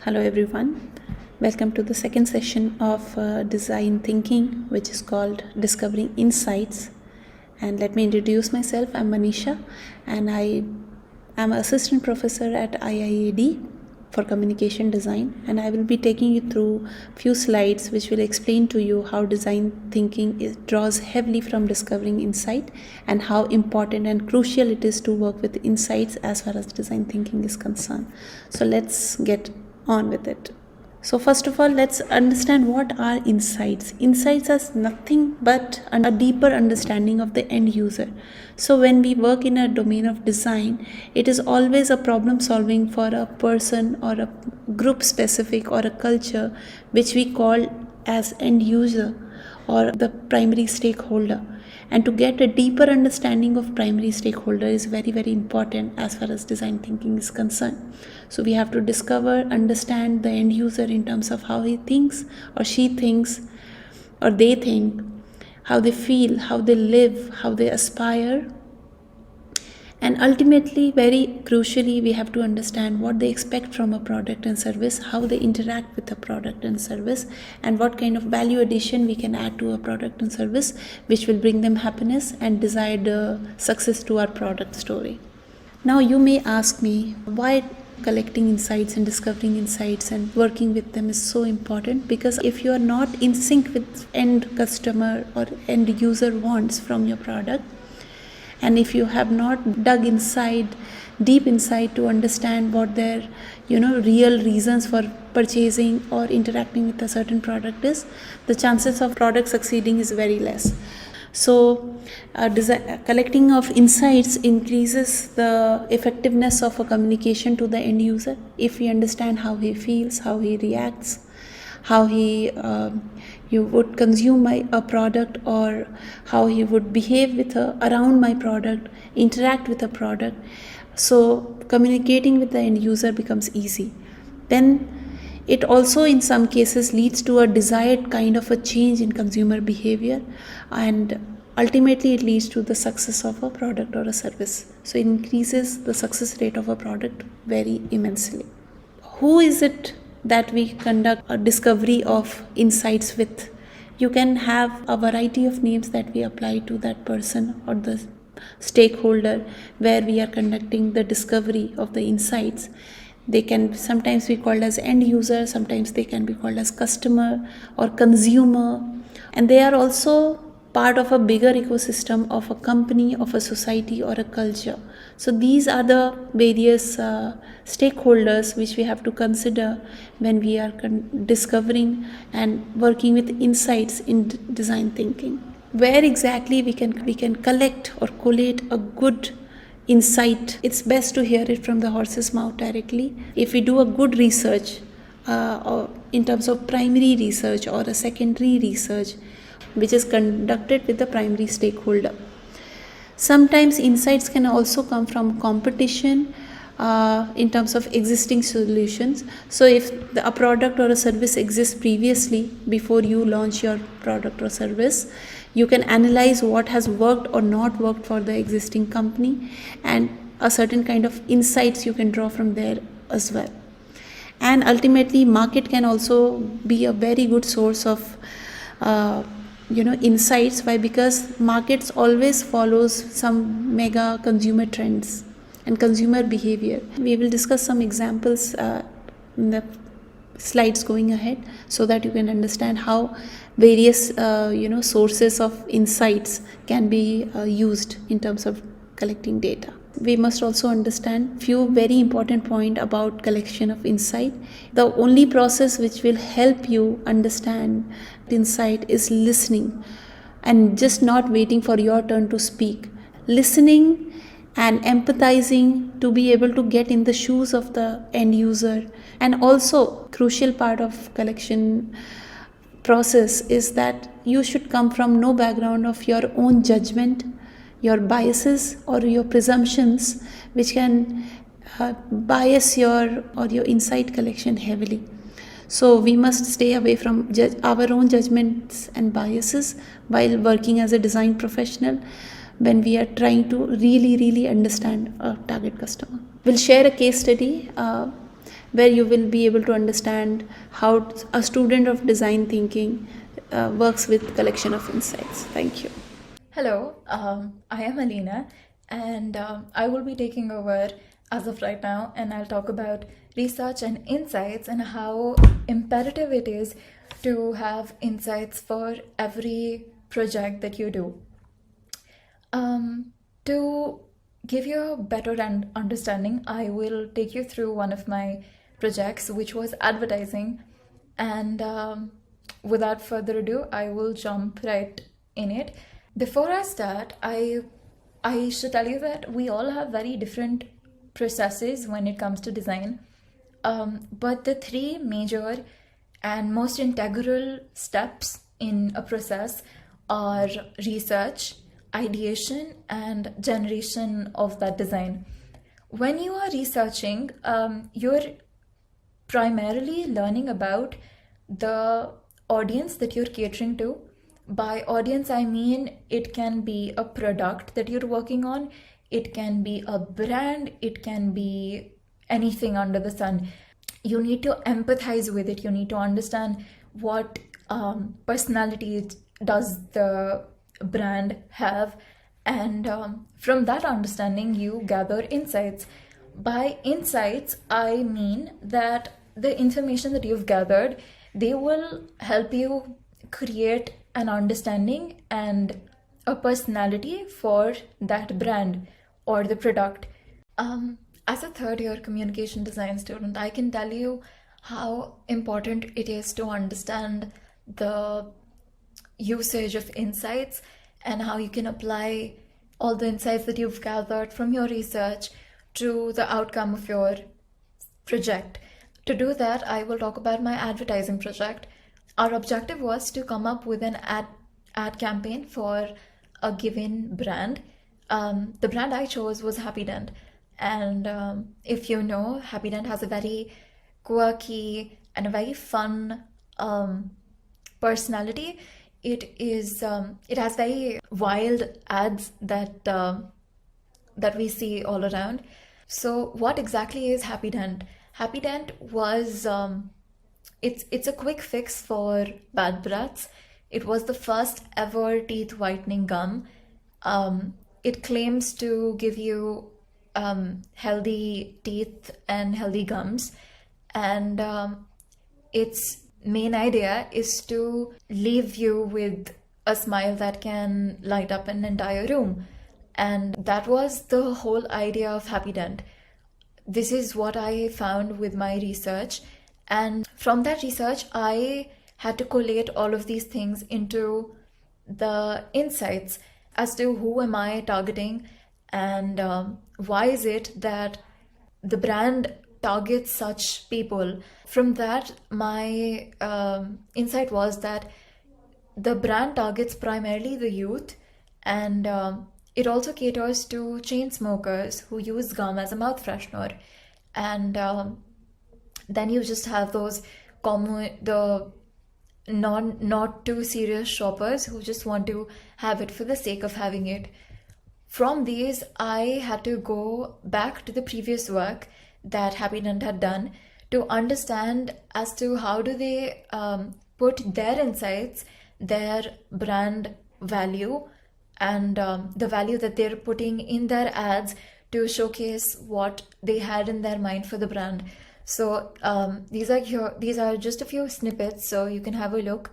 Hello everyone. Welcome to the second session of design thinking, which is called Discovering Insights. And let me introduce myself. I'm Manisha and I am assistant professor at IIAD for communication design, and I will be taking you through few slides which will explain to you how design thinking draws heavily from discovering insight and how important and crucial it is to work with insights as far as design thinking is concerned. So let's get on with it. So first of all, let's understand what are insights. Insights are nothing but a deeper understanding of the end user. So when we work in a domain of design, it is always a problem solving for a person or a group specific or a culture, which we call as end user or the primary stakeholder. And to get a deeper understanding of primary stakeholder is very, very important as far as design thinking is concerned. So we have to discover, understand the end user in terms of how he thinks or she thinks or they think, how they feel, how they live, how they aspire. And ultimately, very crucially, we have to understand what they expect from a product and service, how they interact with a product and service, and what kind of value addition we can add to a product and service, which will bring them happiness and desired success to our product story. Now, you may ask me why collecting insights and discovering insights and working with them is so important, because if you are not in sync with end customer or end user wants from your product, and if you have not dug deep inside to understand what their real reasons for purchasing or interacting with a certain product is, the chances of product succeeding is very less. So collecting of insights increases the effectiveness of a communication to the end user. If we understand how he feels, how he reacts, how he you would consume a product, or how he would behave around my product, interact with a product, so communicating with the end user becomes easy. Then it also in some cases leads to a desired kind of a change in consumer behavior, and ultimately it leads to the success of a product or a service. So it increases the success rate of a product very immensely. Who is it that we conduct a discovery of insights with? You can have a variety of names that we apply to that person or the stakeholder where we are conducting the discovery of the insights. They can sometimes be called as end user, sometimes they can be called as customer or consumer, and they are also part of a bigger ecosystem of a company, of a society or a culture. So these are the various stakeholders which we have to consider when we are discovering and working with insights in design thinking. Where exactly we can collect or collate a good insight? It's best to hear it from the horse's mouth directly. If we do a good research or in terms of primary research or a secondary research, which is conducted with the primary stakeholder. Sometimes insights can also come from competition in terms of existing solutions. So if a product or a service exists previously before you launch your product or service, you can analyze what has worked or not worked for the existing company, and a certain kind of insights you can draw from there as well. And ultimately, market can also be a very good source of insights. Why? Because markets always follows some mega consumer trends and consumer behavior. We will discuss some examples in the slides going ahead, so that you can understand how various sources of insights can be used in terms of collecting data. We must also understand few very important point about collection of insight. The only process which will help you understand insight is listening, and just not waiting for your turn to speak. Listening and empathizing to be able to get in the shoes of the end user. And also crucial part of collection process is that you should come from no background of your own judgment, your biases or your presumptions, which can bias your insight collection heavily. So we must stay away from our own judgments and biases while working as a design professional when we are trying to really understand a target customer. We'll share a case study where you will be able to understand how a student of design thinking works with collection of insights. Thank you. Hello, I am Alina, and I will be taking over as of right now, and I'll talk about research and insights and how imperative it is to have insights for every project that you do. To give you a better understanding, I will take you through one of my projects, which was advertising, and without further ado, I will jump right in it. Before I start, I should tell you that we all have very different processes when it comes to design. But the three major and most integral steps in a process are research, ideation, and generation of that design. When you are researching, you're primarily learning about the audience that you're catering to. By audience, I mean it can be a product that you're working on, it can be a brand, it can be anything under the sun. You need to empathize with it, you need to understand what personality does the brand have, and from that understanding, you gather insights. By insights, I mean that the information that you've gathered, they will help you create an understanding and a personality for that brand or the product. As a third year communication design student, I can tell you how important it is to understand the usage of insights and how you can apply all the insights that you've gathered from your research to the outcome of your project. To do that, I will talk about my advertising project. Our objective was to come up with an ad campaign for a given brand. The brand I chose was Happy Dent. And if you know, Happy Dent has a very quirky and a very fun personality. It has very wild ads that we see all around. So what exactly is Happy Dent? Happy Dent was it's a quick fix for bad breaths. It was the first ever teeth whitening gum. It claims to give you healthy teeth and healthy gums, and its main idea is to leave you with a smile that can light up an entire room. And that was the whole idea of Happy Dent. This is what I found with my research, and from that research I had to collate all of these things into the insights as to who am I targeting, and why is it that the brand targets such people. From that, my insight was that the brand targets primarily the youth, and it also caters to chain smokers who use gum as a mouth freshener. And then you just have those the not too serious shoppers who just want to have it for the sake of having it. From these, I had to go back to the previous work that Happy Dent had done to understand as to how do they put their insights, their brand value, and the value that they're putting in their ads to showcase what they had in their mind for the brand. So these are just a few snippets, so you can have a look.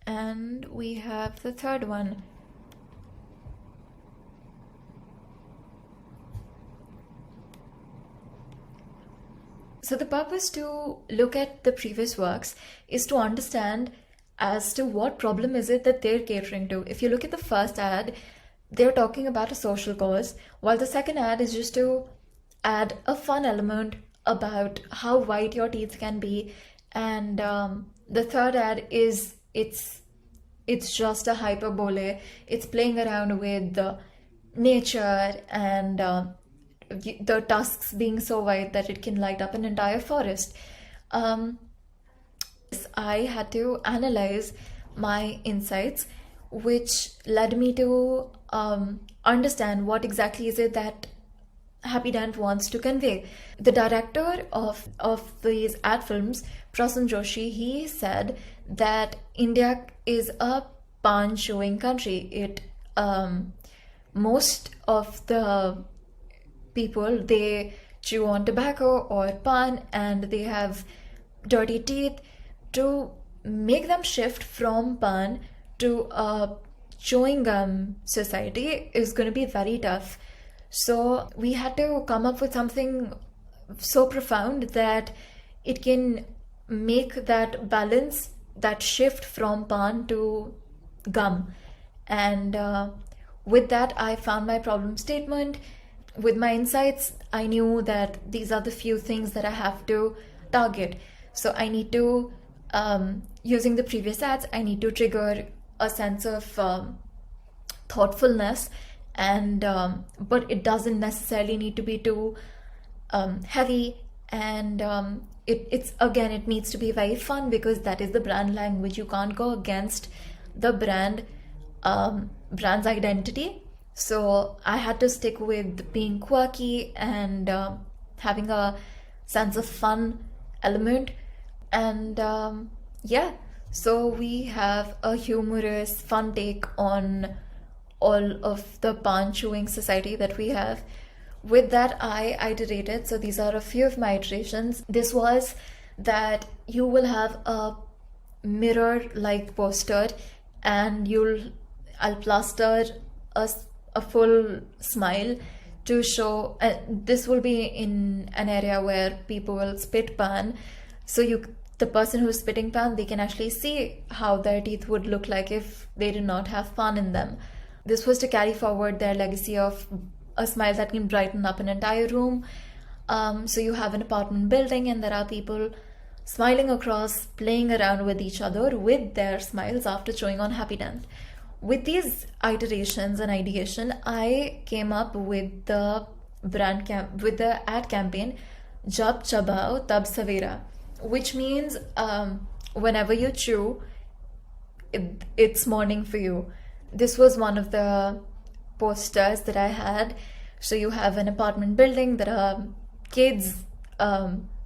And we have the third one. So the purpose to look at the previous works is to understand as to what problem is it that they're catering to. If you look at the first ad, they're talking about a social cause, while the second ad is just to add a fun element about how white your teeth can be, and the third ad is it's just a hyperbole. It's playing around with the nature and the tusks being so white that it can light up an entire forest. I had to analyze my insights, which led me to understand what exactly is it that Happy Dent wants to convey. The director of these ad films, Prasen Joshi, he said that India is a pan chewing country. Most of the people, they chew on tobacco or pan, and they have dirty teeth. To make them shift from pan to a chewing gum society is going to be very tough. So we had to come up with something so profound that it can make that balance, that shift from pan to gum. And with that, I found my problem statement. With my insights, I knew that these are the few things that I have to target. So I need to, using the previous ads, I need to trigger a sense of thoughtfulness, and but it doesn't necessarily need to be too heavy, and it needs to be very fun, because that is the brand language. You can't go against the brand's identity. So I had to stick with being quirky and having a sense of fun element. And yeah, so we have a humorous, fun take on all of the pan chewing society that we have. With that, I iterated. So these are a few of my iterations. This was that you will have a mirror like poster, and I'll plaster a full smile to show. This will be in an area where people will spit pan, so the person who's spitting pan, they can actually see how their teeth would look like if they did not have pan in them. This was to carry forward their legacy of a smile that can brighten up an entire room. So you have an apartment building, and there are people smiling across, playing around with each other with their smiles after chewing on Happy Dent. With these iterations and ideation, I came up with the with the ad campaign Jab Chabao Tab Savera, which means whenever you chew, it's morning for you. This was one of the posters that I had. So you have an apartment building, there are kids,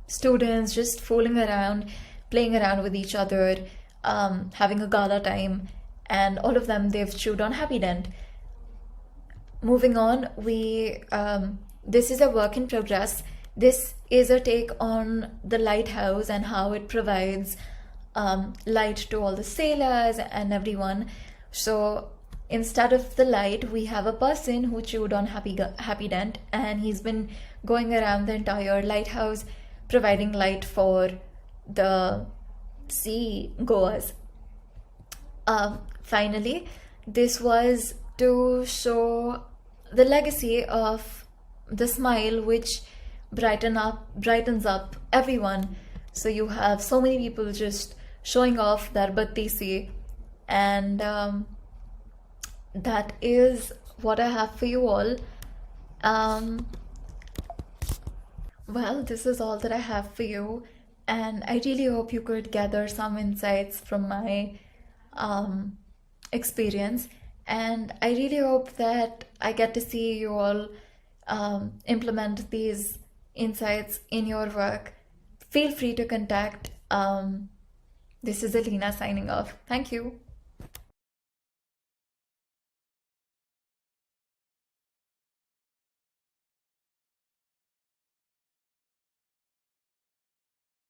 students just fooling around, playing around with each other, having a gala time, and all of them, they've chewed on Happy Dent. Moving on, this is a work in progress. This is a take on the lighthouse and how it provides light to all the sailors and everyone. So instead of the light, we have a person who chewed on Happy Dent, and he's been going around the entire lighthouse providing light for the sea goers. Finally, this was to show the legacy of the smile, which brightens up everyone. So you have so many people just showing off their battisi, and that is what I have for you all. Well, this is all that I have for you, and I really hope you could gather some insights from my experience, and I really hope that I get to see you all implement these insights in your work. Feel free to contact. This is Alina signing off. Thank you.